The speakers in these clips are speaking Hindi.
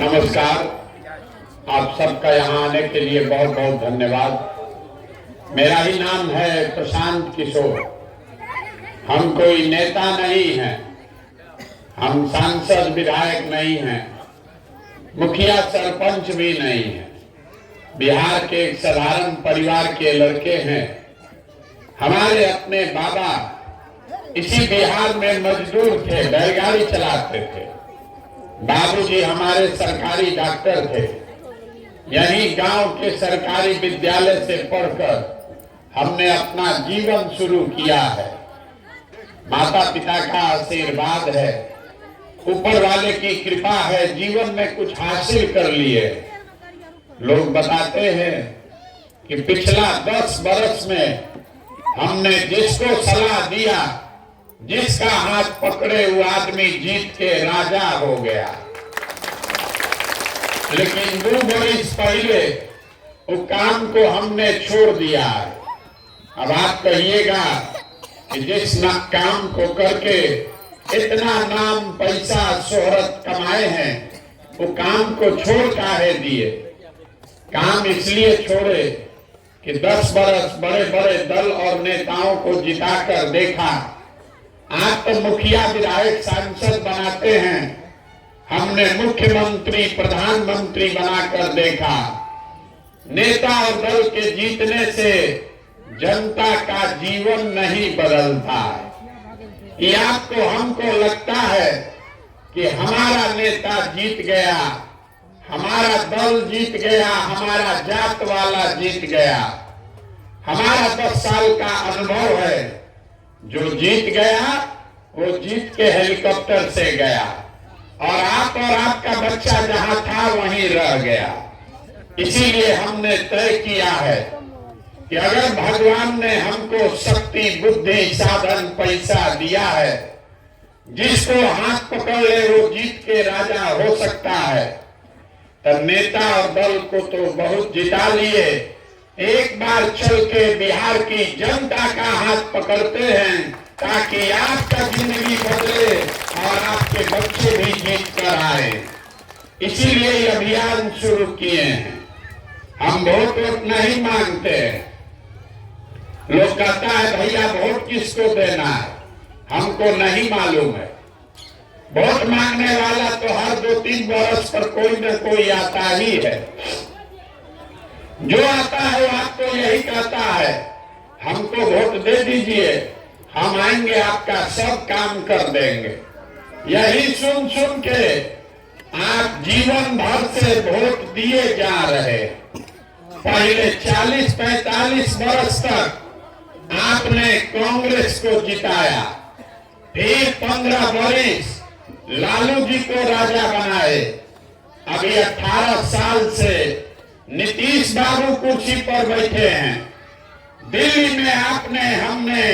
नमस्कार। आप सबका यहाँ आने के लिए बहुत बहुत धन्यवाद। मेरा ही नाम है प्रशांत किशोर। हम कोई नेता नहीं हैं, हम सांसद विधायक नहीं हैं, मुखिया सरपंच भी नहीं हैं। बिहार के एक साधारण परिवार के लड़के हैं। हमारे अपने बाबा इसी बिहार में मजदूर थे, बैलगाड़ी चलाते थे। बाबूजी हमारे सरकारी डॉक्टर थे। यही गांव के सरकारी विद्यालय से पढ़कर हमने अपना जीवन शुरू किया है। माता पिता का आशीर्वाद है, ऊपर वाले की कृपा है, जीवन में कुछ हासिल कर लिए। लोग बताते हैं कि पिछला 10 बरस में हमने जिसको सलाह दिया, जिसका हाथ पकड़े वो आदमी जीत के राजा हो गया। लेकिन 2 बरस पहले वो काम को हमने छोड़ दिया है। अब आप कहिएगा कि जिस काम को करके इतना नाम पैसा शोहरत कमाए हैं, वो काम को छोड़ काहे दिए? काम इसलिए छोड़े कि 10 बरस बड़े बड़े दल और नेताओं को जिताकर देखा। आप तो मुखिया विधायक सांसद बनाते हैं, हमने मुख्यमंत्री प्रधानमंत्री बनाकर देखा। नेता और दल के जीतने से जनता का जीवन नहीं बदलता है। ये आपको हमको लगता है कि हमारा नेता जीत गया, हमारा दल जीत गया, हमारा जात वाला जीत गया। हमारा 10 साल का अनुभव है। जो जीत गया वो जीत के हेलीकॉप्टर से गया और आप और आपका बच्चा जहां था वहीं रह गया। इसीलिए हमने तय किया है कि अगर भगवान ने हमको शक्ति, बुद्धि, साधन, पैसा दिया है, जिसको हाथ पकड़ ले वो जीत के राजा हो सकता है। तब नेता और दल को तो बहुत जिता लिए, एक बार चल के बिहार की जनता का हाथ पकड़ते हैं ताकि आपका जिंदगी बदले और आपके बच्चे भी जीत कर आए। इसीलिए ये अभियान शुरू किए हैं। हम वोट नहीं मांगते। लोग कहता है भैया वोट किसको देना है, हमको नहीं मालूम है। वोट मांगने वाला तो हर 2-3 बरस पर कोई न कोई आता ही है। जो आता है वो आपको यही कहता है हमको वोट दे दीजिए, हम आएंगे आपका सब काम कर देंगे। यही सुन सुन के आप जीवन भर से वोट दिए जा रहे। पहले 40-45 बरस तक आपने कांग्रेस को जिताया, फिर 15 बरस लालू जी को राजा बनाए। अभी 18 साल से नीतीश बाबू कुर्सी पर बैठे हैं। दिल्ली में हमने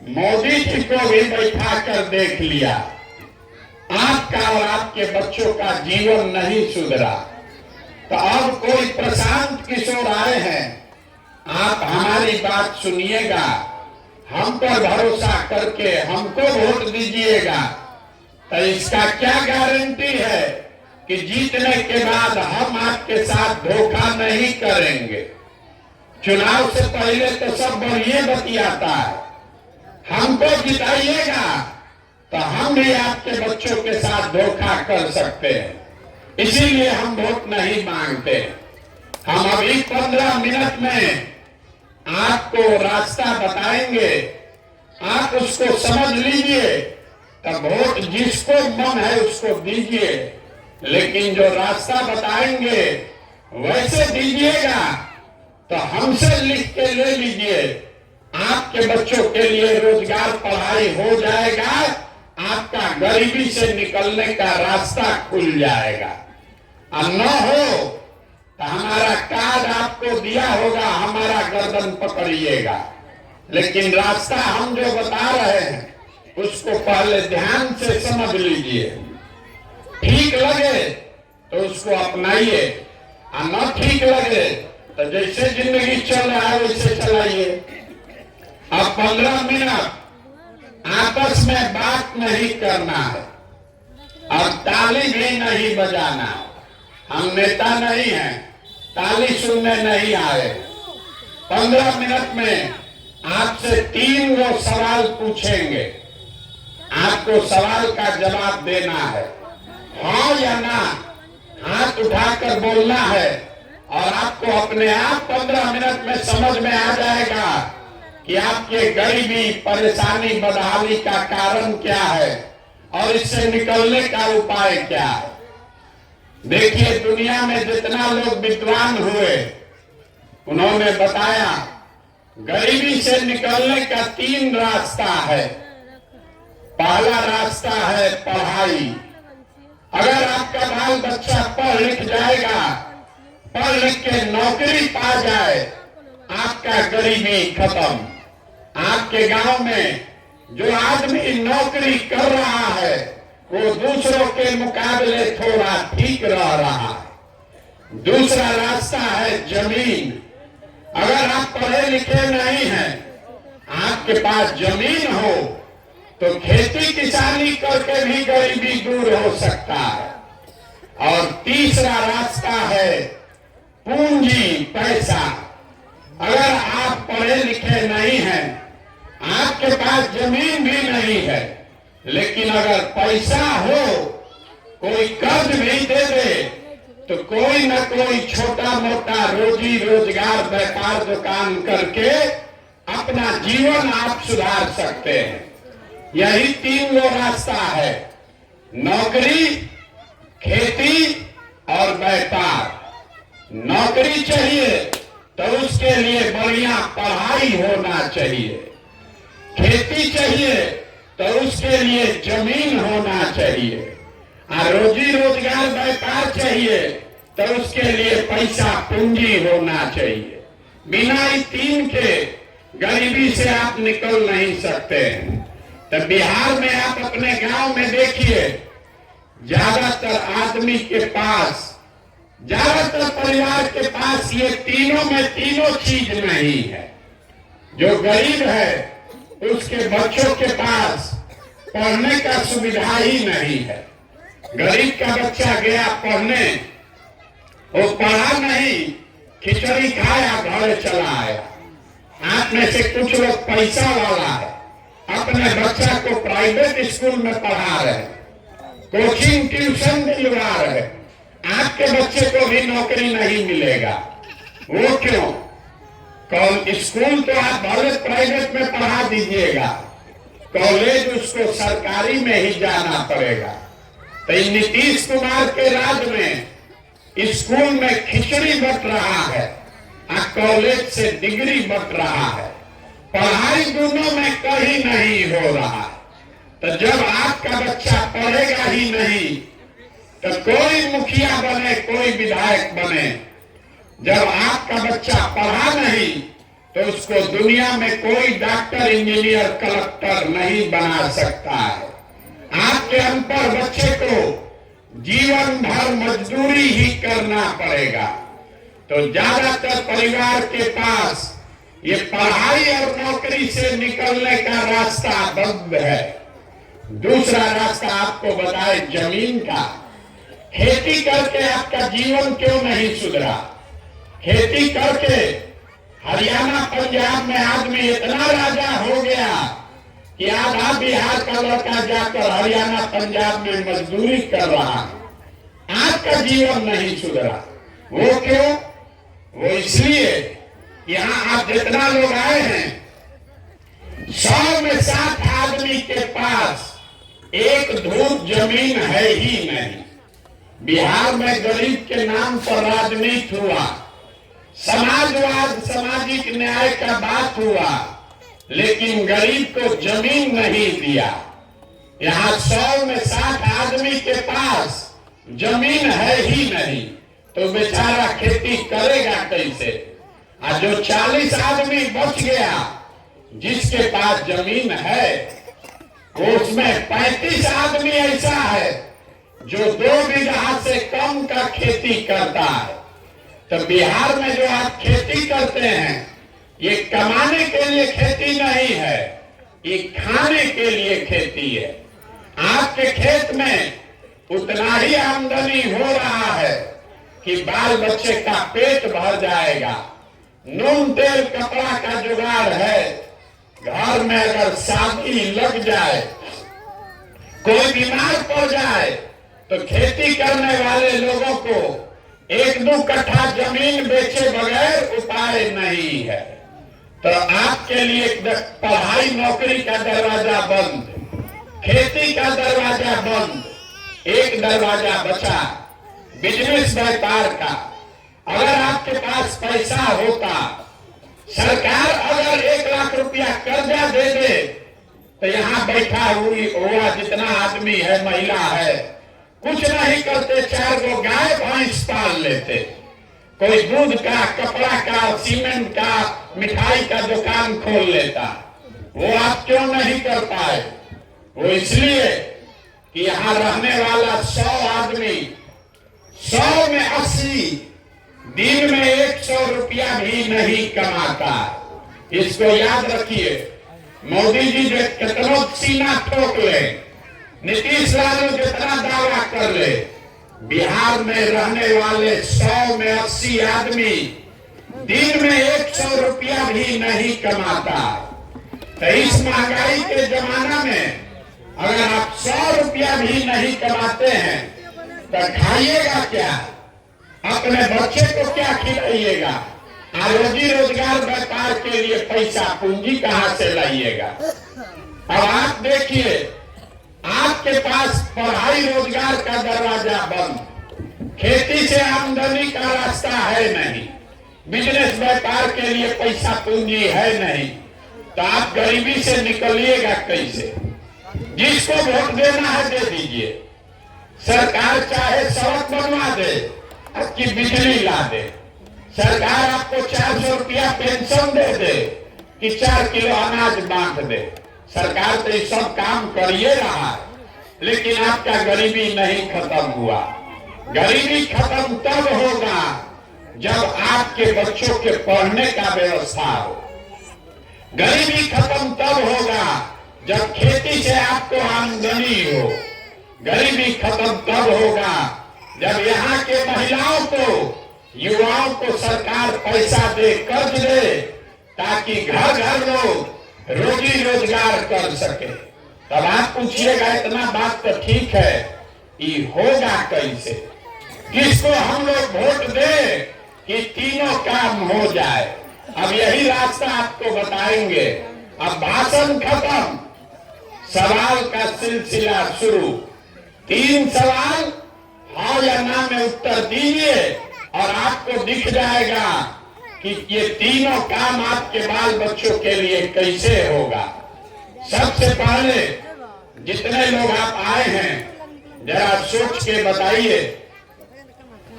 मोदी जी को भी बैठा कर देख लिया। आपका और आपके बच्चों का जीवन नहीं सुधरा। तो अब कोई प्रशांत किशोर आए हैं, आप हमारी बात सुनिएगा, हम पर भरोसा करके हमको वोट दीजिएगा। तो इसका क्या गारंटी है कि जीतने के बाद हम आपके साथ धोखा नहीं करेंगे? चुनाव से पहले तो सब बढ़िया बतियाता है। हमको जिताइएगा तो हम भी आपके बच्चों के साथ धोखा कर सकते हैं। इसीलिए हम वोट नहीं मांगते। हम अभी 15 मिनट में आपको रास्ता बताएंगे, आप उसको समझ लीजिए। तब वोट जिसको मन है उसको दीजिए, लेकिन जो रास्ता बताएंगे वैसे दीजिएगा। तो हमसे लिख के ले लीजिए, आपके बच्चों के लिए रोजगार, पढ़ाई हो जाएगा, आपका गरीबी से निकलने का रास्ता खुल जाएगा। और न हो तो हमारा कार्ड आपको दिया होगा, हमारा गर्दन पकड़िएगा। लेकिन रास्ता हम जो बता रहे हैं उसको पहले ध्यान से समझ लीजिए। ठीक लगे तो उसको अपनाइए, और न ठीक लगे तो जैसे जिंदगी चल रहा है वैसे चलाइए। अब 15 मिनट आपस में बात नहीं करना है और ताली भी नहीं बजाना। हम नेता नहीं हैं, ताली सुनने नहीं आए। 15 मिनट में आपसे 3 वो सवाल पूछेंगे, आपको सवाल का जवाब देना है, हाँ या ना, हाथ उठाकर बोलना है। और आपको अपने आप 15 मिनट में समझ में आ जाएगा कि आपके गरीबी, परेशानी, बदहाली का कारण क्या है और इससे निकलने का उपाय क्या है। देखिए, दुनिया में जितना लोग विद्वान हुए, उन्होंने बताया गरीबी से निकलने का 3 रास्ता है। पहला रास्ता है पढ़ाई। अगर आपका बाल बच्चा पढ़ लिख जाएगा, पढ़ लिख के नौकरी पा जाए, आपका गरीबी खत्म। आपके गांव में जो आदमी नौकरी कर रहा है वो दूसरों के मुकाबले थोड़ा ठीक रह रहा है। दूसरा रास्ता है जमीन। अगर आप पढ़े लिखे नहीं हैं, आपके पास जमीन हो तो खेती किसानी करके भी गरीबी दूर हो सकता है। और तीसरा रास्ता है पूंजी, पैसा। अगर आप पढ़े लिखे नहीं हैं, आपके पास जमीन भी नहीं है, लेकिन अगर पैसा हो, कोई कर्ज भी दे दे तो कोई न कोई छोटा मोटा रोजी रोजगार, व्यापार, दुकान करके अपना जीवन आप सुधार सकते हैं। यही 3 वो रास्ता है, नौकरी, खेती और व्यापार। नौकरी चाहिए तो उसके लिए बढ़िया पढ़ाई होना चाहिए, खेती चाहिए तो उसके लिए जमीन होना चाहिए, और रोजी रोजगार, व्यापार चाहिए तो उसके लिए पैसा, पूंजी होना चाहिए। बिना इन 3 के गरीबी से आप निकल नहीं सकते हैं। तो बिहार में आप अपने गांव में देखिए, ज्यादातर आदमी के पास, ज्यादातर परिवार के पास ये तीनों में तीनों चीज नहीं है। जो गरीब है उसके बच्चों के पास पढ़ने का सुविधा ही नहीं है। गरीब का बच्चा गया पढ़ने, वो पढ़ा नहीं, खिचड़ी खाया, घर चला आया। आप में से कुछ लोग पैसा वाला है, अपने बच्चा को प्राइवेट स्कूल में पढ़ा रहे, कोचिंग ट्यूशन दिलवा रहे। आपके बच्चे को भी नौकरी नहीं मिलेगा। वो क्यों? स्कूल तो आप भले प्राइवेट में पढ़ा दीजिएगा, कॉलेज उसको सरकारी में ही जाना पड़ेगा। तो नीतीश कुमार के राज में स्कूल में खिचड़ी बट रहा है और कॉलेज से डिग्री बट रहा है। पढ़ाई दोनों में कहीं नहीं हो रहा। तो जब आपका बच्चा पढ़ेगा ही नहीं तो कोई मुखिया बने, कोई विधायक बने। जब आपका बच्चा पढ़ा नहीं तो उसको दुनिया में कोई डॉक्टर, इंजीनियर, कलेक्टर नहीं बना सकता है। आपके अनपढ़ बच्चे को जीवन भर मजदूरी ही करना पड़ेगा। तो ज्यादातर परिवार के पास ये पढ़ाई और नौकरी से निकलने का रास्ता बंद है। दूसरा रास्ता आपको बताए जमीन का। खेती करके आपका जीवन क्यों नहीं सुधरा? खेती करके हरियाणा, पंजाब में आदमी इतना राजा हो गया कि आधा बिहार का लड़का जाकर हरियाणा, पंजाब में मजदूरी कर रहा है। आपका जीवन नहीं सुधरा। वो क्यों? वो इसलिए यहाँ आप जितना लोग आए हैं, 100 में 60 आदमी के पास एक धूप जमीन है ही नहीं। बिहार में गरीब के नाम पर राजनीति हुआ, समाजवाद, सामाजिक न्याय का बात हुआ, लेकिन गरीब को जमीन नहीं दिया। यहाँ 100 में 60 आदमी के पास जमीन है ही नहीं, तो बेचारा खेती करेगा कैसे? और जो 40 आदमी बच गया जिसके पास जमीन है, उसमें 35 आदमी ऐसा है जो 2 बीघा से कम का खेती करता है। तो बिहार में जो आप खेती करते हैं, ये कमाने के लिए खेती नहीं है, ये खाने के लिए खेती है। आपके खेत में उतना ही आमदनी हो रहा है कि बाल बच्चे का पेट भर जाएगा, नून तेल कपड़ा का जुगाड़ है, घर में अगर शादी लग जाए, कोई बीमार पड़ जाए तो खेती करने वाले लोगों को 1-2 कट्ठा जमीन बेचे बगैर उपाय नहीं है। तो आपके लिए पढ़ाई नौकरी का दरवाजा बंद, खेती का दरवाजा बंद, एक दरवाजा बचा बिजनेस व्यापार का। अगर आपके पास पैसा होता, सरकार अगर 1 लाख रुपया कर्जा दे दे तो यहाँ बैठा हुआ जितना आदमी है, महिला है, कुछ नहीं करते, 4 गो गाय भैंस पाल लेते, कोई दूध का, कपड़ा का, सीमेंट का, मिठाई का दुकान खोल लेता। वो आप क्यों नहीं कर पाए? वो इसलिए कि यहाँ रहने वाला 100 आदमी 100 में 80 दिन में 100 रुपया भी नहीं कमाता। इसको याद रखिए। मोदी जी जो कितना सीना ठोक ले, नीतीश लालू जितना दावा कर ले, बिहार में रहने वाले 100 में 80 आदमी दिन में 100 रुपया भी नहीं कमाता। तो इस महंगाई के जमाना में अगर आप 100 रुपया भी नहीं कमाते हैं तो खाइएगा क्या? अपने बच्चे को क्या खिलाइएगा? रोजी रोजगार व्यापार के लिए पैसा पूंजी कहां से लाइएगा? अब आप देखिए, आपके पास पढ़ाई रोजगार का दरवाजा बंद, खेती से आमदनी का रास्ता है नहीं, बिजनेस व्यापार के लिए पैसा पूंजी है नहीं, तो आप गरीबी से निकलिएगा कैसे? जिसको वोट देना है दे दीजिए। सरकार चाहे सड़क बनवा दे कि बिजली ला दे, सरकार आपको 400 रुपया पेंशन दे दे कि 4 किलो अनाज बांट दे, सरकार तो ये सब काम करिए रहा है, लेकिन आपका गरीबी नहीं खत्म हुआ। गरीबी खत्म तब होगा जब आपके बच्चों के पढ़ने का व्यवस्था हो। गरीबी खत्म तब होगा जब खेती से आपको आमदनी हो। गरीबी खत्म तब होगा जब यहाँ के महिलाओं को, युवाओं को सरकार पैसा दे, कर्ज दे, ताकि घर घर लोग रोजी रोजगार कर सके। तब आप पूछिएगा इतना बात तो ठीक है, ये होगा कैसे? किसको हम लोग वोट दे कि तीनों काम हो जाए? अब यही रास्ता आपको बताएंगे। अब भाषण खत्म, सवाल का सिलसिला शुरू। 3 सवाल हाँ या ना में उत्तर दीजिए और आपको दिख जाएगा कि ये तीनों काम आपके बाल बच्चों के लिए कैसे होगा। सबसे पहले जितने लोग आप आए हैं जरा सोच के बताइए,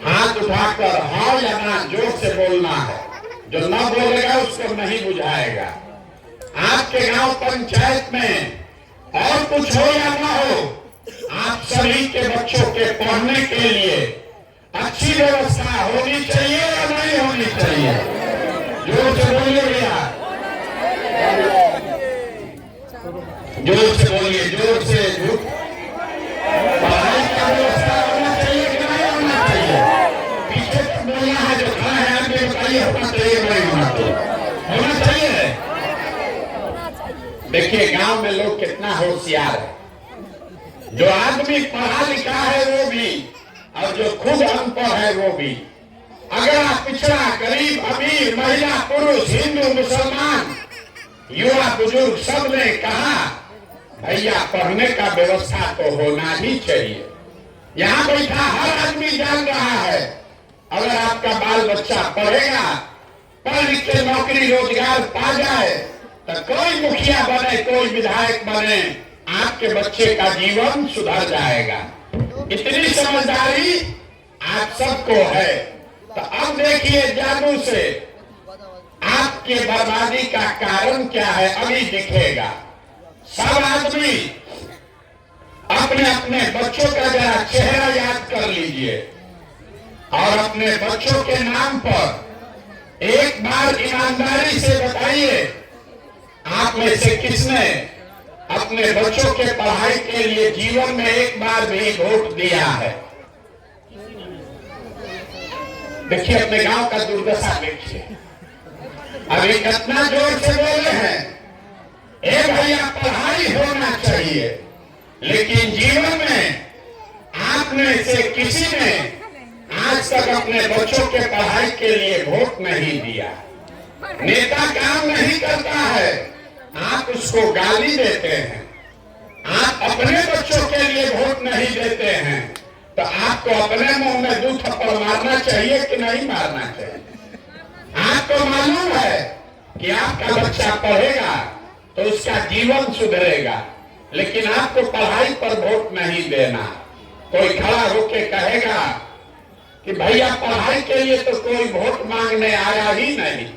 हाथ उठाकर हाँ या ना जोर से बोलना है। जो न बोलेगा उसको नहीं बुझाएगा। आपके गांव पंचायत में और कुछ हो या ना हो, आप सभी के बच्चों के पढ़ने के लिए अच्छी व्यवस्था होनी चाहिए या नहीं होनी चाहिए? जोर से बोलिए भैया, जोर से बोलिए, जोर से। पढ़ाई का व्यवस्था होना चाहिए कि नहीं होना चाहिए? पीछे तक बोलना है, जो खड़ा है आगे बताइए होना चाहिए नहीं होना चाहिए? होना चाहिए। देखिए गांव में लोग कितना होशियार है। जो आदमी पढ़ा लिखा है वो भी, और जो खुद अनपढ़ है वो भी। अगर आप पिछड़ा, गरीब, अमीर, महिला, पुरुष, हिंदू, मुसलमान, युवा, बुजुर्ग, सब ने कहा भैया पढ़ने का व्यवस्था तो होना ही चाहिए। यहाँ बैठा हर आदमी जान रहा है अगर आपका बाल बच्चा पढ़ेगा, पढ़ लिख के नौकरी रोजगार पा जाए, तो कोई मुखिया बने, कोई विधायक बने, आपके बच्चे का जीवन सुधर जाएगा। इतनी समझदारी आप सबको है। तो अब देखिए जादू से आपके बर्बादी का कारण क्या है अभी दिखेगा। सब आदमी अपने अपने बच्चों का जरा चेहरा याद कर लीजिए और अपने बच्चों के नाम पर एक बार ईमानदारी से बताइए, आप में से किसने अपने बच्चों के पढ़ाई के लिए जीवन में एक बार भी वोट दिया है? देखिए अपने गांव का दुर्दशा देखिए। अभी कितना जोर से बोले हैं, ए भैया पढ़ाई होना चाहिए, लेकिन जीवन में आप में से किसी ने आज तक अपने बच्चों के पढ़ाई के लिए वोट नहीं दिया। नेता काम नहीं करता है, आप उसको गाली देते हैं। आप अपने बच्चों के लिए वोट नहीं देते हैं, तो आपको अपने मुंह में 2 थप्पड़ मारना चाहिए कि नहीं मारना चाहिए? आपको मालूम है कि आपका बच्चा पढ़ेगा तो उसका जीवन सुधरेगा, लेकिन आपको पढ़ाई पर वोट नहीं देना। कोई खड़ा होके कहेगा कि भैया पढ़ाई के लिए तो कोई वोट मांगने आया ही नहीं,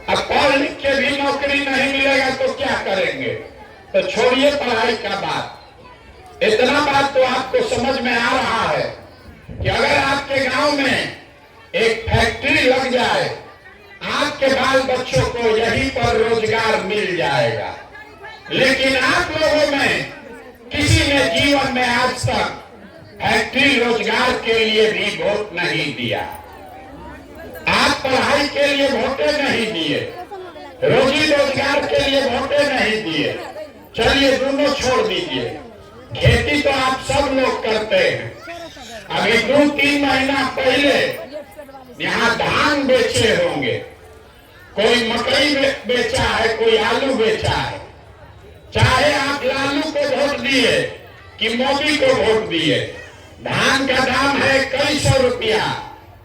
अब पढ़ लिख के भी नौकरी नहीं मिलेगा तो क्या करेंगे? तो छोड़िए पढ़ाई का बात। इतना बात तो आपको समझ में आ रहा है कि अगर आपके गांव में एक फैक्ट्री लग जाए, आपके बाल बच्चों को यहीं पर रोजगार मिल जाएगा। लेकिन आप लोगों में किसी ने जीवन में आज तक फैक्ट्री रोजगार के लिए भी वोट नहीं दिया। आप पढ़ाई के लिए वोटे नहीं दिए, रोजी रोजगार के लिए वोटे नहीं दिए। चलिए दोनों छोड़ दीजिए, खेती तो आप सब लोग करते हैं। अभी 2-3 महीना पहले यहाँ धान बेचे होंगे, कोई मकई बेचा है, कोई आलू बेचा है। चाहे आप लालू को वोट दिए कि मोदी को वोट दिए, धान का दाम है कई सौ रुपया,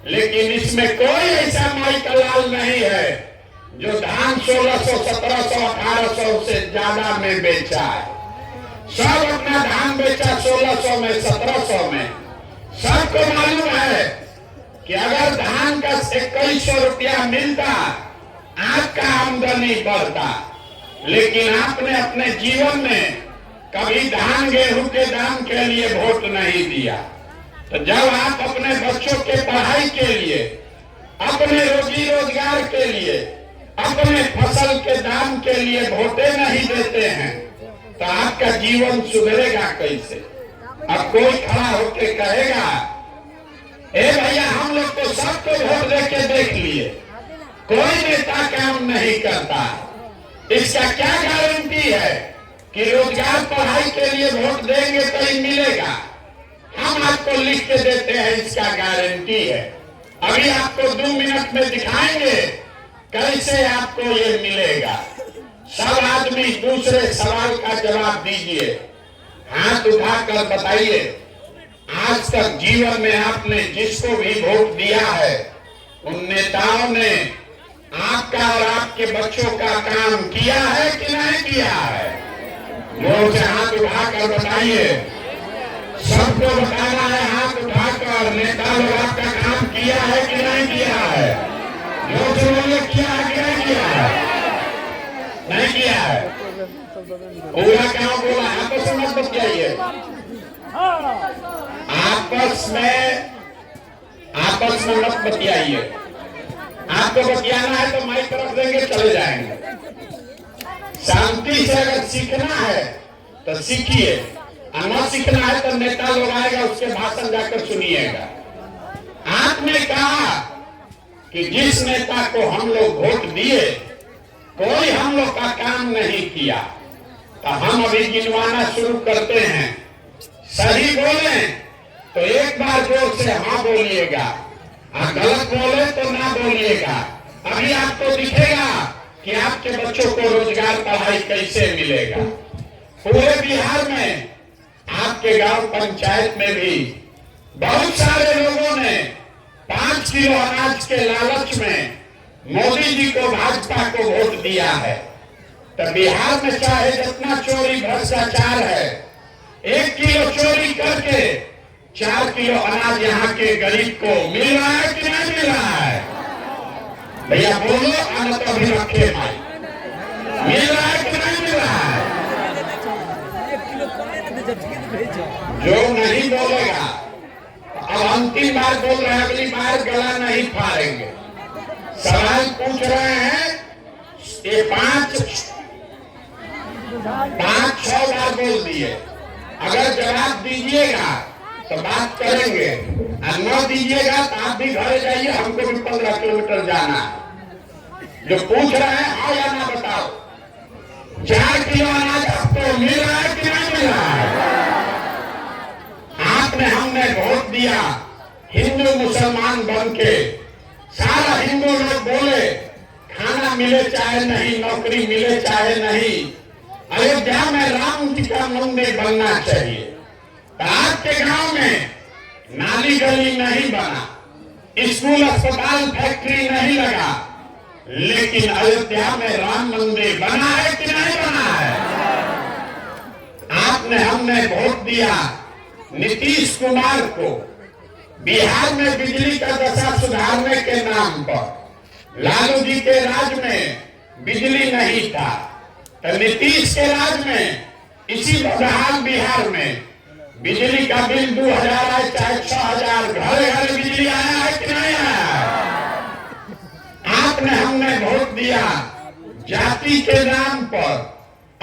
लेकिन इसमें कोई ऐसा माई का लाल नहीं है जो धान 1600, 1700, 1800 से ज्यादा में बेचा है। सब अपना धान बेचा 1600 में, 1700 में। सबको मालूम है कि अगर धान का 2100 रुपया मिलता, आपका आमदनी बढ़ता, लेकिन आपने अपने जीवन में कभी धान गेहूं के दाम के लिए वोट नहीं दिया। तो जब आप अपने बच्चों के पढ़ाई के लिए, अपने रोजी रोजगार के लिए, अपने फसल के दाम के लिए वोटे नहीं देते हैं, तो आपका जीवन सुधरेगा कैसे? अब कोई खड़ा होकर कहेगा, ए भैया हम लोग तो सबको वोट देके देख लिए, कोई नेता काम नहीं करता, इसका क्या गारंटी है कि रोजगार पढ़ाई के लिए वोट देंगे तो ही मिलेगा? हम आपको लिख के देते हैं, इसका गारंटी है। अभी आपको 2 मिनट में दिखाएंगे कैसे आपको ये मिलेगा। सब आदमी दूसरे सवाल का जवाब दीजिए, हाथ उठाकर बताइए, आज तक जीवन में आपने जिसको भी वोट दिया है, उन नेताओं ने आपका और आपके बच्चों का काम किया है कि नहीं किया है? जोर से हाथ उठाकर बताइए। सबको बताना है हाथ उठाकर, नेता लोग आपका काम किया है कि नहीं किया है? जोर से बोलिए, किया है कि नहीं किया है? नहीं किया है। पूरा गाँव बोला, आपस में मत बतियाइए, आपस में मत बतियाइए। आपको बतियाना है तो माइक रख देंगे, चले जाएंगे। शांति से अगर सीखना है तो सीखिए, और न सीखना है तो नेता लोग आएगा, उसके भाषण जाकर सुनिएगा। आपने कहा कि जिस नेता को हम लोग वोट दिए, कोई हम लोग का काम नहीं किया, तो हम अभी गिनवाना शुरू करते हैं। सही बोले तो एक बार जोर से हाँ बोलिएगा, और गलत बोले तो ना बोलिएगा। अभी आपको दिखेगा कि आपके बच्चों को रोजगार पढ़ाई कैसे मिलेगा। पूरे बिहार में आपके गांव पंचायत में भी बहुत सारे लोगों ने 5 किलो अनाज के लालच में मोदी जी को, भाजपा को वोट दिया है। तो बिहार में चाहे जितना चोरी भ्रष्टाचार है, 1 किलो चोरी करके 4 किलो अनाज यहाँ के गरीब को मिल रहा है कि नहीं मिल रहा है? भैया बोलो, आना तो अभी रखे भाई, मिल रहा है कि नहीं मिल रहा है? जो नहीं बोलेगा, अब अंतिम बार बोल रहे हैं, अगली बार गला नहीं फाड़ेंगे। सवाल पूछ रहे हैं, ये 5-6 बार बोल दिए। अगर जवाब दीजिएगा तो बात करेंगे, और न दीजिएगा तो आप भी घर जाइए, हमको भी 15 किलोमीटर जाना है। जो पूछ रहे हैं हाँ या ना बताओ, 4 किलो अनाज आपको मिल रहा है कि नहीं मिल रहा है? आपने हमने वोट दिया हिंदू मुसलमान बन के, सारा हिंदू लोग बोले खाना मिले चाहे नहीं, नौकरी मिले चाहे नहीं, अयोध्या में राम जी का मंदिर बनना चाहिए। तो आपके गांव में नाली गली नहीं बना, स्कूल अस्पताल फैक्ट्री नहीं लगा, लेकिन अयोध्या में राम मंदिर बना है कि नहीं बना है? आपने हमने वोट दिया नीतीश कुमार को, बिहार में बिजली का दशा सुधारने के नाम पर। लालू जी के राज में बिजली नहीं था, तो नीतीश के राज में इसी बदहाल बिहार में बिजली का बिल 2000 आए चाहे 6000, घरे घरे बिजली आया है कि नहीं आया है? आपने हमने वोट दिया जाति के नाम पर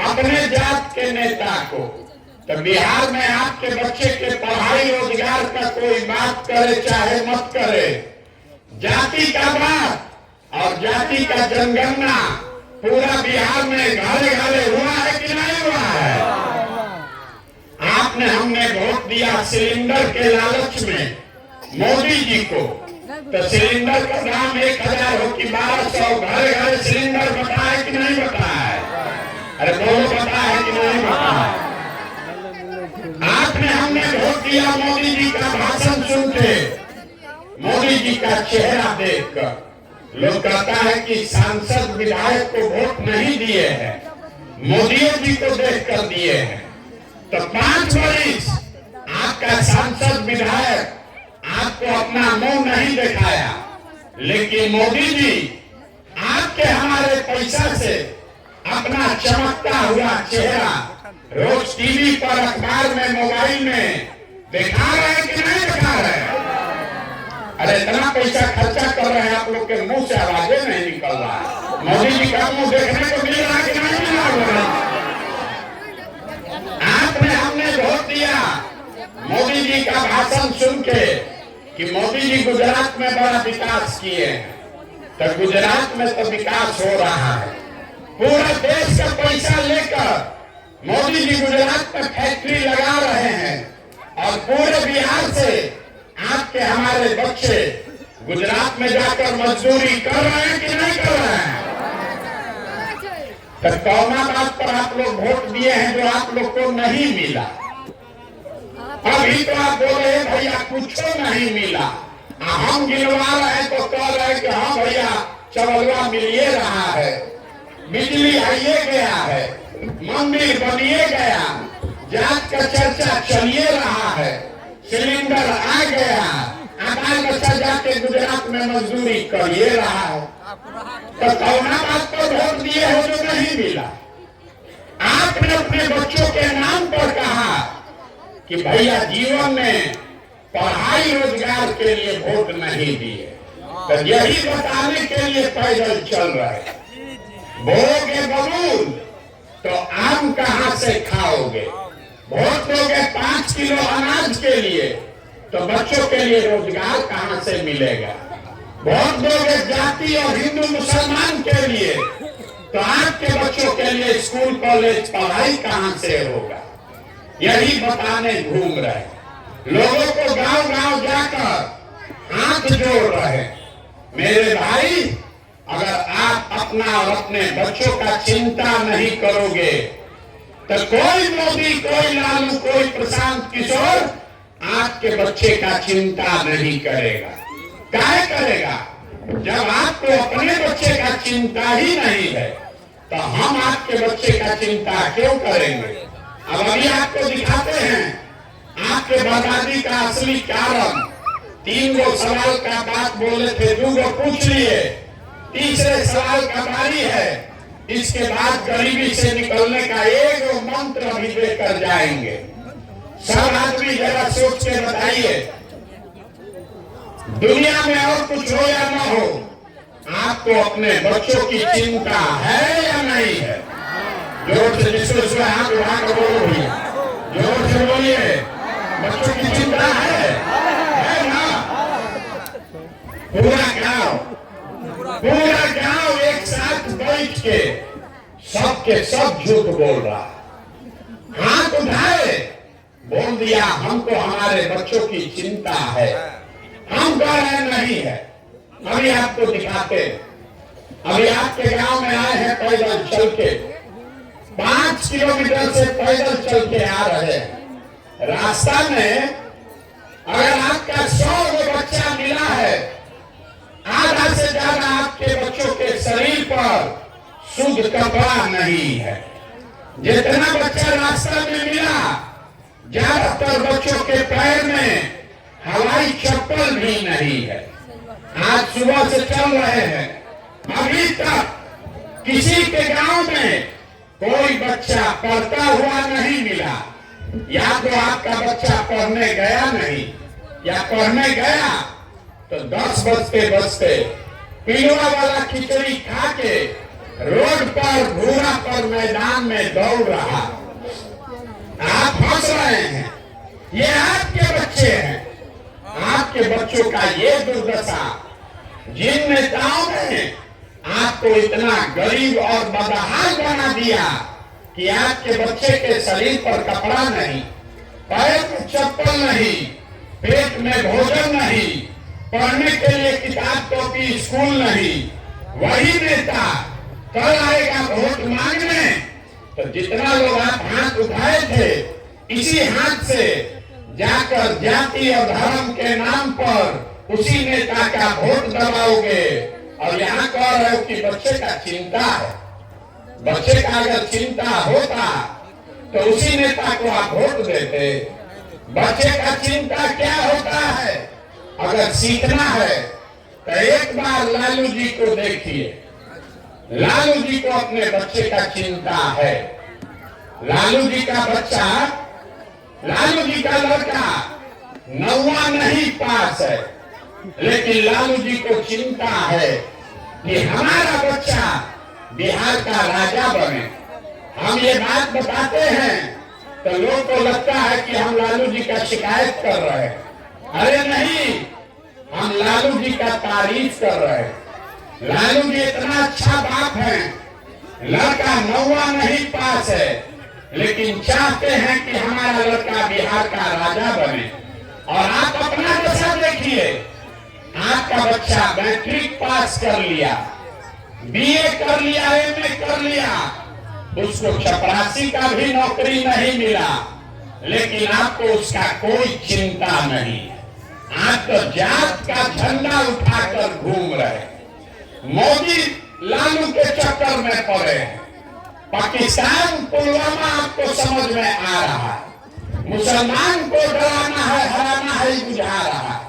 अपने जात के नेता को, तो बिहार में आपके बच्चे के पढ़ाई रोजगार का कोई बात करे चाहे मत करे, जाति का बात और जाति का जनगणना पूरा बिहार में घरे घरे हुआ है कि नहीं हुआ है? आपने हमने वोट दिया सिलेंडर के लालच में मोदी जी को, तो सिलेंडर का दाम 1000 हो कि 1200, घरे घरे सिलेंडर बता है कि नहीं बता है? अरे बोलो बता है कि नहीं बता है? आपने हमने वोट दिया मोदी जी का भाषण सुन के, मोदी जी का चेहरा देखकर। लोग कहता है कि सांसद विधायक को वोट नहीं दिए हैं, मोदी जी को देखकर दिए हैं। तो 5 वर्ष आपका सांसद विधायक आपको अपना मुंह नहीं दिखाया, लेकिन मोदी जी आपके हमारे पैसा से अपना चमकता हुआ चेहरा रोज टीवी पर, अखबार में, मोबाइल में दिखा रहे हैं कि नहीं दिखा रहे हैं? अरे इतना पैसा खर्चा कर रहे हैं, आप लोग के मुंह से आवाजें नहीं निकल रहा है। मोदी जी का मुंह देखने को मिल रहा है कि नहीं मिल रहा? आपने हमने वोट दिया मोदी जी का भाषण सुन के कि मोदी जी गुजरात में बड़ा विकास किए हैं, तो गुजरात में तो विकास हो रहा है। पूरा देश का पैसा लेकर मोदी जी गुजरात में फैक्ट्री लगा रहे हैं, और पूरे बिहार से आपके हमारे बच्चे गुजरात में जाकर मजदूरी कर रहे हैं कि नहीं कर रहे हैं? तो कौना बात पर आप लोग वोट दिए हैं जो आप लोग को नहीं मिला? अभी तो आप बोले भैया कुछ नहीं मिला, हम गिनवा रहे हैं तो कह रहे हैं कि हाँ भैया चवलवा मिलिए रहा है, बिजली आइए गया है, मंदिर बनिए गया, जात का चर्चा चलिए रहा है, सिलेंडर आ गया, बाल बच्चा जाके गुजरात में मजदूरी करिए रहा है। तो कौना बात पर वोट दिए हो जो नहीं मिला? आपने अपने बच्चों के नाम पर कहा कि भैया जीवन में पढ़ाई रोजगार के लिए वोट नहीं दिए, तो यही बताने के लिए पैदल चल रहे। बोगे बबूल तो आम कहां से खाओगे? वोट दोगे 5 किलो अनाज के लिए, तो बच्चों के लिए रोजगार कहां से मिलेगा? वोट दोगे जाति और हिंदू मुसलमान के लिए, तो आपके बच्चों के लिए स्कूल कॉलेज पढ़ाई कहां से होगा? यही बताने घूम रहे। लोगों को गांव गांव जाकर हाथ जोड़ रहे। मेरे भाई, अगर आप अपना और अपने बच्चों का चिंता नहीं करोगे तो कोई मोदी, कोई लालू, कोई प्रशांत किशोर आपके बच्चे का चिंता नहीं करेगा। क्या करेगा? जब आपको अपने बच्चे का चिंता ही नहीं है तो हम आपके बच्चे का चिंता क्यों करेंगे? अब अभी आपको दिखाते हैं आपके बर्बादी का असली कारण। 3 गो सवाल का बात बोले थे, 2 गो पूछ लिए, तीसरे सवाल का बारी है। इसके बाद गरीबी से निकलने का एक मंत्र भी देकर जाएंगे। सब आदमी जरा सोच के बताइए, दुनिया में और कुछ हो या ना हो, आपको अपने बच्चों की चिंता है या नहीं है? जोर से जिसको हाथ उठा कर बोलो भैया, जोर से बोलिए। बच्चों की चिंता है ना? पूरा गांव एक साथ बैठ के सबके सब झूठ बोल रहा, हाथ उठाए, बोल दिया हमको हमारे बच्चों की चिंता है। हम कह रहे नहीं है। अभी आपको दिखाते, अभी आपके गांव में आए हैं पैदल चल के, 5 किलोमीटर से पैदल चल के आ रहे हैं। रास्ता में अगर आपका 100 बच्चा मिला है, आधा से ज्यादा आपके बच्चों के शरीर पर शुद्ध कपड़ा नहीं है। जितना बच्चा रास्ता में मिला, ज्यादातर बच्चों के पैर में हवाई चप्पल भी नहीं है। आज सुबह से चल रहे हैं, अभी तक किसी के गांव में कोई बच्चा पढ़ता हुआ नहीं मिला। या तो आपका बच्चा पढ़ने गया नहीं, या पढ़ने गया तो 10 बजते बजते पिलवा वाला खिचड़ी खा के रोड पर घूरा पर मैदान में दौड़ रहा। आप हंस रहे हैं, ये आपके बच्चे हैं। आपके बच्चों का ये दुर्दशा, जिन नेताओं ने आपको इतना गरीब और बदहाल बना दिया कि आपके बच्चे के शरीर पर कपड़ा नहीं, पैर में चप्पल नहीं, पेट में भोजन नहीं, पढ़ने के लिए किताब कॉपी स्कूल नहीं, वही नेता कल आएगा वोट मांगने तो जितना लोग आप हाथ उठाए थे, इसी हाथ से जाकर जाति और धर्म के नाम पर उसी नेता का वोट दबाओगे। और यहाँ कह रहे हो कि बच्चे का चिंता है। बच्चे का अगर चिंता होता तो उसी नेता को आप वोट देते। बच्चे का चिंता क्या होता है? अगर सीखना है तो एक बार लालू जी को देखिए। लालू जी को अपने बच्चे का चिंता है। लालू जी का बच्चा, लालू जी का लड़का 9वां नहीं पास है, लेकिन लालू जी को चिंता है कि हमारा बच्चा बिहार का राजा बने। हम ये बात बताते हैं तो लोगों को लगता है कि हम लालू जी का शिकायत कर रहे हैं। अरे नहीं, हम लालू जी का तारीफ कर रहे हैं। लालू जी इतना अच्छा बाप है, लड़का 9वां नहीं पास है, लेकिन चाहते हैं कि हमारा लड़का बिहार का राजा बने। और आप अपना दशा देखिए, आपका बच्चा मैट्रिक पास कर लिया, बीए कर लिया, एमए कर लिया, उसको चपरासी का भी नौकरी नहीं मिला, लेकिन आपको उसका कोई चिंता नहीं। आप तो जात का झंडा उठाकर घूम रहे। मोदी लालू के चक्कर में पड़े हैं। पाकिस्तान पुलवामा आपको समझ में आ रहा है। मुसलमान को डराना है, हराना है, बुझा रहा है।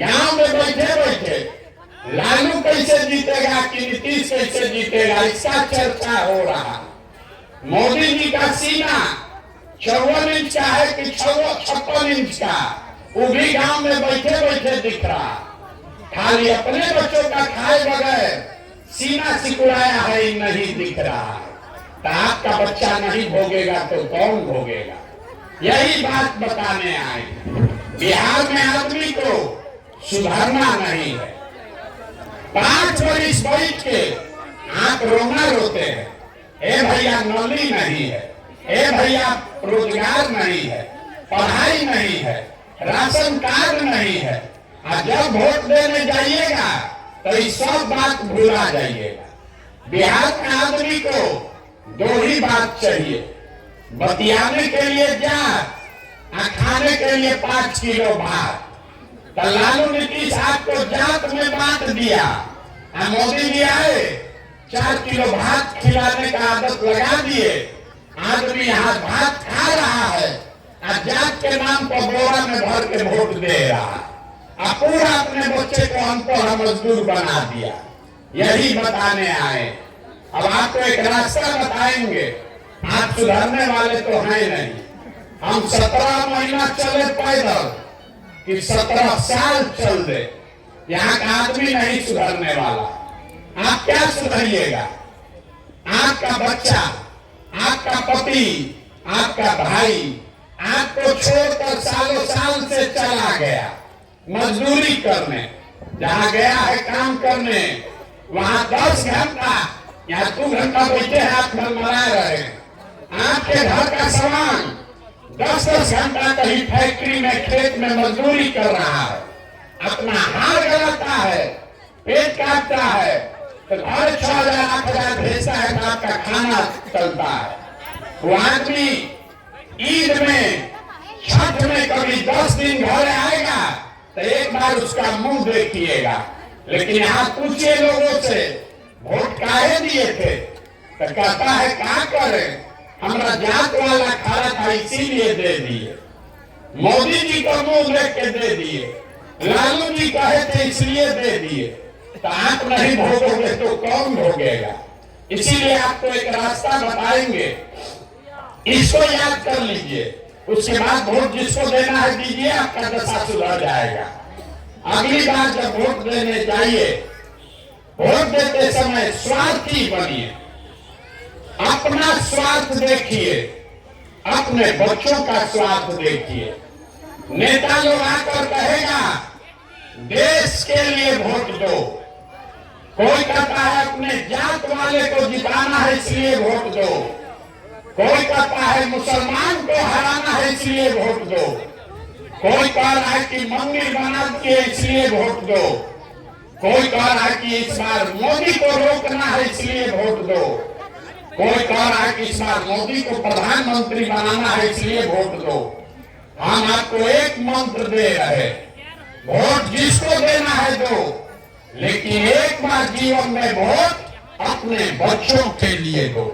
गांव में बैठे बैठे लालू कैसे जीतेगा कि नीतीश कैसे जीतेगा, इसका चर्चा हो रहा। मोदी जी का सीना 54 इंच का है कि 56 इंच का, वो भी गांव में बैठे बैठे दिख रहा। खाली अपने बच्चों का खाए बगैर सीना सिकुड़ाया है, नहीं दिख रहा। तो आपका बच्चा नहीं भोगेगा तो कौन भोगेगा? यही बात बताने आए। बिहार में आदमी को सुधारना नहीं है। 5 वर्ष बैठ के आप रोना रोते हैं, ए भैया नौकरी नहीं है, ए भैया रोजगार नहीं है, पढ़ाई नहीं है, राशन कार्ड नहीं है। और जब वोट देने जाइएगा तो ये सब बात भूला जाइएगा। बिहार के आदमी को 2 ही बात चाहिए, बतियाने के लिए जात और खाने के लिए 5 किलो भात। तो लालू नीतीश आपको जात में बांट दिया, और मोदी जी आए 4 किलो भात खिलाने का आदत लगा दिए। आदमी यहाँ भात खा रहा है और जात के नाम पर बोरा में भर के वोट दे रहा, और पूरा अपने बच्चे को अनपढ़ मजदूर बना दिया। यही बताने आए। अब आपको एक रास्ता बताएंगे। आप सुधरने वाले तो हैं नहीं। हम 17 महीना चले पैदल कि 17 साल चल दे, यहाँ का आदमी नहीं सुधरने वाला। आप क्या सुधरिएगा? आपका बच्चा, आपका पति, आपका भाई, आपको छोड़कर सालों साल से चला गया मजदूरी करने, जहां गया है काम करने, वहां 10 घंटा या 2 घंटा बैठे हैं, आप मना रहे हैं। आपके घर का सामान 10-10 घंटा कहीं फैक्ट्री में, खेत में मजदूरी कर रहा है, अपना हार गलाता है, पेट काटता है, तो घर 6,000-8,000 भेजता है तो आपका खाना चलता है। वो आदमी ईद में, छठ में कभी 10 दिन घर आएगा तो एक बार उसका मुंह देखिएगा। लेकिन यहाँ पूछिए लोगों से वोट काहे दिए थे, तो कहता है क्या करें, हमारा जात वाला खड़ा था इसीलिए दे दिए, मोदी जी को मुंह देख के दे दिए, लालू जी कहे थे इसलिए दे दिए। तो आप नहीं भोगोगे तो कौन भोगेगा? इसीलिए आपको एक रास्ता बताएंगे, इसको याद कर लीजिए, उसके बाद वोट जिसको देना है दीजिए, आपका दशा सुधर जाएगा। अगली बार जब वोट देने जाइए, वोट देते समय स्वार्थी बनिए, अपना स्वार्थ देखिए, अपने बच्चों का स्वार्थ देखिए। नेता लोग आकर कहेगा देश के लिए वोट दो, कोई कहता है अपने जात वाले को जिताना है इसलिए वोट दो, कोई कहता है मुसलमान को हराना है इसलिए वोट दो, कोई कह रहा है कि मंदिर बना दिए इसलिए वोट दो, कोई कह रहा है कि इस बार मोदी को रोकना है इसलिए वोट दो, कोई कह रहा है कि इस बार मोदी को प्रधानमंत्री बनाना है इसलिए वोट दो। हम आपको एक मंत्र दे रहे, वोट जिसको देना है दो, लेकिन एक बार जीवन में वोट अपने बच्चों के लिए दो,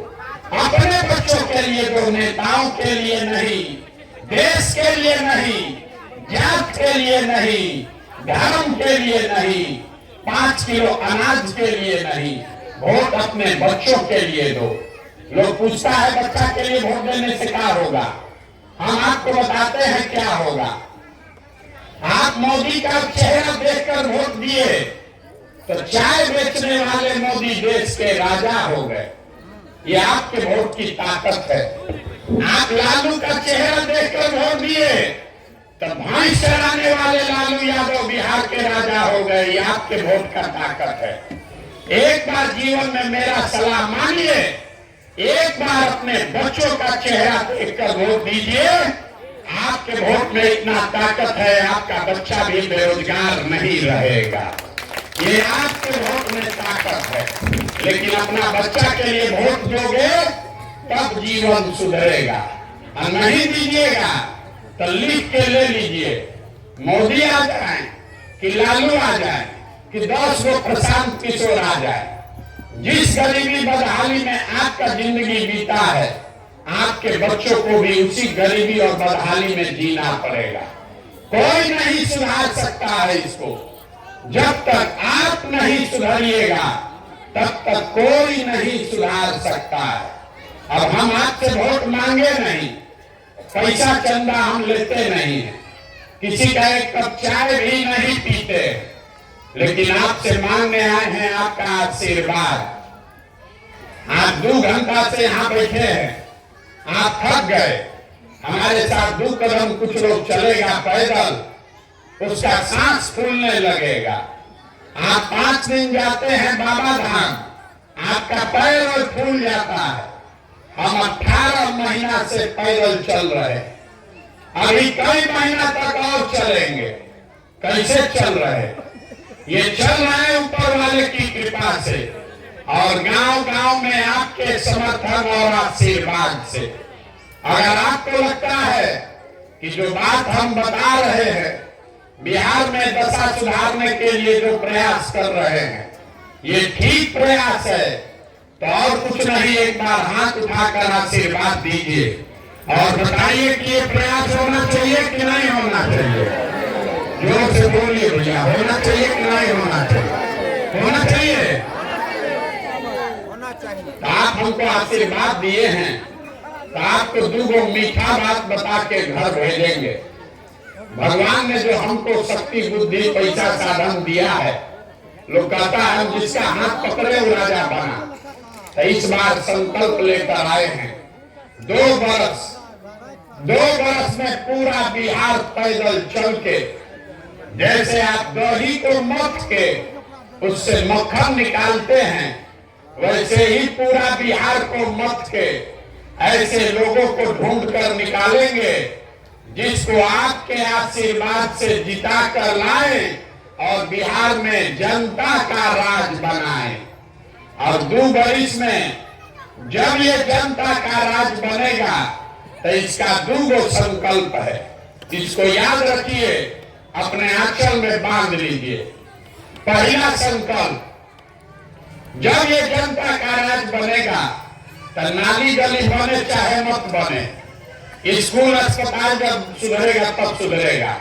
अपने बच्चों के लिए दो, नेताओं के लिए नहीं, देश के लिए नहीं, जात के लिए नहीं, धर्म के लिए नहीं, 5 किलो अनाज के लिए नहीं, वोट अपने बच्चों के लिए दो। लोग पूछता है बच्चा के लिए वोट देने से क्या होगा, हम आपको बताते हैं क्या होगा। आप मोदी का चेहरा देखकर वोट दिए तो चाय बेचने वाले मोदी देश के राजा हो गए, ये आपके वोट की ताकत है। आप लालू का चेहरा देखकर वोट दिए तो भैंस चराने वाले लालू यादव बिहार के राजा हो गए, ये आपके वोट का ताकत है। एक बार जीवन में मेरा सलाह मानिए, एक बार अपने बच्चों का चेहरा देखकर वोट दीजिए, आपके वोट में इतना ताकत है, आपका बच्चा भी बेरोजगार नहीं रहेगा, ये आपके वोट में ताकत है। लेकिन अपना बच्चा के लिए वोट दोगे तब जीवन सुधरेगा, और नहीं दीजिएगा तो लिख के ले लीजिए, मोदी आ जाए कि लालू आ जाए कि 10 गो प्रशांत किशोर आ जाए, जिस गरीबी बदहाली में आपका जिंदगी बीता है, आपके बच्चों को भी उसी गरीबी और बदहाली में जीना पड़ेगा। कोई नहीं सुधार सकता है इसको, जब तक आप नहीं सुधरिएगा तब तक कोई नहीं सुधार सकता है। अब हम आपसे वोट मांगे नहीं, पैसा चंदा हम लेते नहीं है, किसी का एक कप चाय भी नहीं पीते, लेकिन आपसे मांगने आए हैं आपका आशीर्वाद। आप 2 घंटा से यहाँ बैठे हैं, आप थक गए, हमारे साथ 2 कदम कुछ लोग चलेगा पैदल, उसका सांस फूलने लगेगा। आप 5 दिन जाते हैं बाबा धाम, आपका पैर और फूल जाता है। हम 18 महीना से पैदल चल रहे हैं, अभी कई महीना तक और चलेंगे। कैसे चल रहे हैं? ये चल रहे हैं ऊपर वाले की कृपा से और गांव-गांव में आपके समर्थन और आशीर्वाद से। अगर आपको लगता है कि जो बात हम बता रहे हैं, बिहार में दशा सुधारने के लिए जो प्रयास कर रहे हैं, ये ठीक प्रयास है, तो और कुछ नहीं, एक बार हाथ उठाकर आशीर्वाद दीजिए और बताइए कि ये प्रयास होना चाहिए कि नहीं होना चाहिए। जोर से बोलिए भैया, होना चाहिए कि नहीं होना चाहिए? होना चाहिए। तो आप हमको आशीर्वाद दिए हैं, तो आपको 2 मीठा बात बता के घर भेजेंगे। भगवान ने जो हमको शक्ति, बुद्धि, पैसा, साधन दिया है, लोग कहता है जिसका हाथ पकड़े वो राजा बना। तो इस बार संकल्प लेकर आए हैं, 2 बरस 2 बरस में पूरा बिहार पैदल चल के, जैसे आप दही को मथ के उससे मक्खन निकालते हैं, वैसे ही पूरा बिहार को मथ के ऐसे लोगों को ढूंढ कर निकालेंगे जिसको आपके आशीर्वाद से जिता कर लाए और बिहार में जनता का राज बनाए। और 2 बरिस में जब ये जनता का राज बनेगा तो इसका 2 संकल्प है, इसको याद रखिए, अपने आंचल में बांध लीजिए। पहला संकल्प, जब ये जनता का राज बनेगा तो नाली गली बने चाहे मत बने, स्कूल अस्पताल जब सुधरेगा तब सुधरेगा,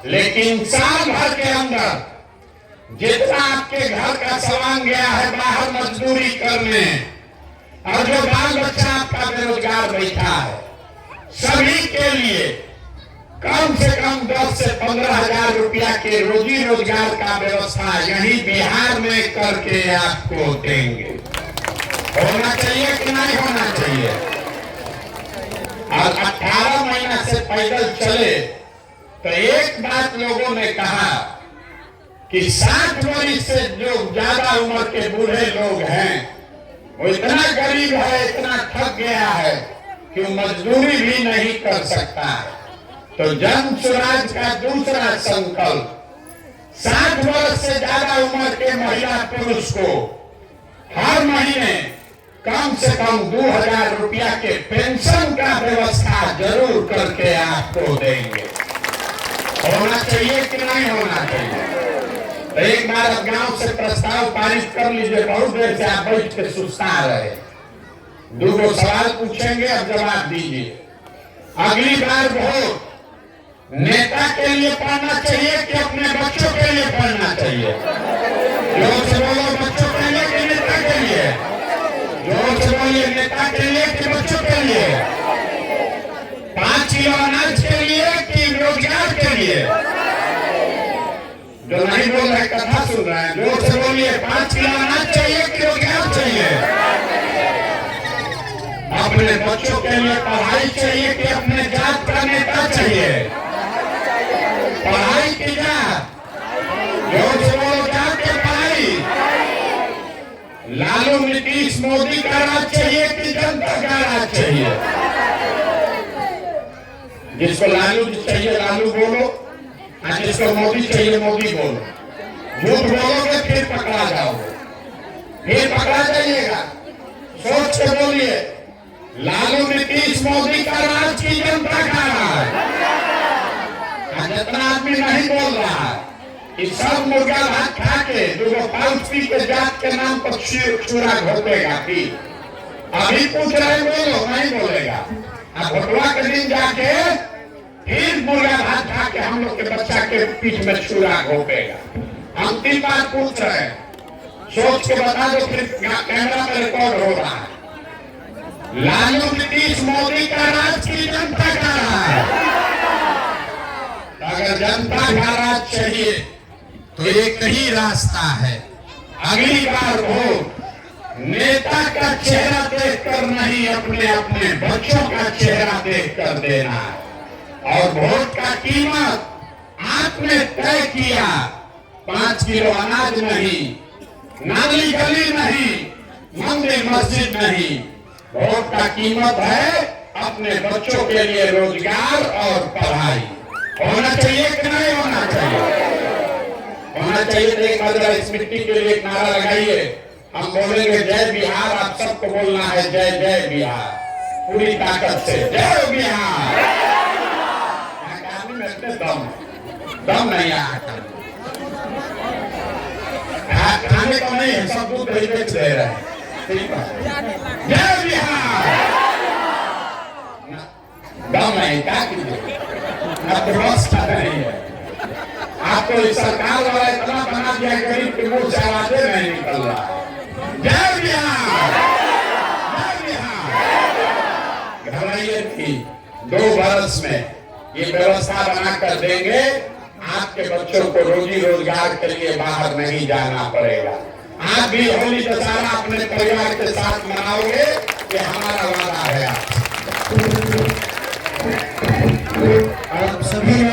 लेकिन साल भर के अंदर जितना आपके घर का सामान गया है बाहर मजदूरी करने और जो बाल बच्चा आपका बेरोजगार बैठा है, सभी के लिए कम से कम 10 से 15 हजार रुपया के रोजी रोजगार का व्यवस्था यही बिहार में करके आपको देंगे। होना चाहिए कि नहीं होना चाहिए? और 18 महीना से पैदल चले तो एक बात लोगों ने कहा कि 60 वर्ष से जो ज्यादा उम्र के बूढ़े लोग हैं वो इतना गरीब है, इतना थक गया है कि वो मजदूरी भी नहीं कर सकता है। तो जन स्वराज का दूसरा संकल्प, 60 वर्ष से ज्यादा उम्र के महिला पुरुष को हर महीने कम से कम 2000 रुपया के पेंशन का व्यवस्था जरूर करके आपको देंगे। होना चाहिए कि नहीं होना चाहिए? तो एक बार अब गांव से प्रस्ताव पारित कर लीजिए, बहुत देर से आप बैठ के सुस्ता रहे। 2 सवाल पूछेंगे, अब जवाब दीजिए। अगली बार वोट नेता के लिए पढ़ना चाहिए कि अपने बच्चों के लिए पढ़ना चाहिए? जोर से बोलो, बच्चों के लिए कि नेता के लिए? जोर से बोलिए, नेता के लिए कि बच्चों के लिए? 5 किलो अनाज के लिए कि रोजगार के लिए? जो नहीं बोल रहे कथा सुन रहे हैं, जोर से बोलिए, 5 किलो अनाज चाहिए कि रोजगार चाहिए? अपने बच्चों के लिए पढ़ाई चाहिए कि अपने जात का नेता चाहिए? पढ़ाई की जात, जोर से बोलो, जात की पढ़ाई। लालू नीतीश मोदी का राज चाहिए कि जनता का राज चाहिए? जिसको लालू चाहिए लालू बोलो, और जिसको मोदी चाहिए मोदी बोलो। झूठ बोलोगे फिर पकड़ा जाओगे, फिर पकड़ा जाइएगा। सोच के बोलिए, लालू नीतीश मोदी का राज की जनता का राज? जितना आदमी नहीं बोल रहा है कि सब मुर्गा भात खा के 2 पाउच पी के जात के नाम पर छुरा घोपेगा। अभी पूछ रहे बोलो, नहीं बोलेगा। अब भोटवा के दिन जाके फिर मुर्गा भात खा के हम लोग के बच्चा के पीठ में छुरा घोपेगा। हम 3 बार पूछ रहे हैं, सोच के बता दो, फिर कैमरा में रिकॉर्ड हो रहा है। लालू नीतीश मोदी का राज की जनता का राज? अगर जनता का राज चाहिए तो एक ही रास्ता है, अगली बार वोट नेता का चेहरा देखकर नहीं, अपने अपने बच्चों का चेहरा देखकर देना है। और वोट का कीमत आपने तय किया, 5 किलो अनाज नहीं, नाली गली नहीं, मंदिर मस्जिद नहीं, वोट का कीमत है अपने बच्चों के लिए रोजगार और पढ़ाई। होना चाहिए कि नहीं होना चाहिए? होना चाहिए। तो एक बार इस मिट्टी के लिए एक नारा लगाइए, हम बोलेंगे जय बिहार, आप सबको बोलना है जय जय बिहार, पूरी ताकत से जय बिहार। आदमी में इतने दम नहीं आता, खाने को नहीं है, सब दूध दे रहे हैं। जय बिहार, दम नहीं, क्या कीजिए? आपको व्यवस्था नहीं है। आपको इस सरकार वाला इतना बना दिया, गरीब के मुंह से आवाजें नहीं निकल रहा। जय बिहार, जय बिहार। घबराइए थी, 2 बरस में ये व्यवस्था बनाकर देंगे, आपके बच्चों को रोजी रोजगार के लिए बाहर नहीं जाना पड़ेगा। आप भी होली दशहरा अपने परिवार के साथ मनाओगे, ये हमारा वादा है। आप सभी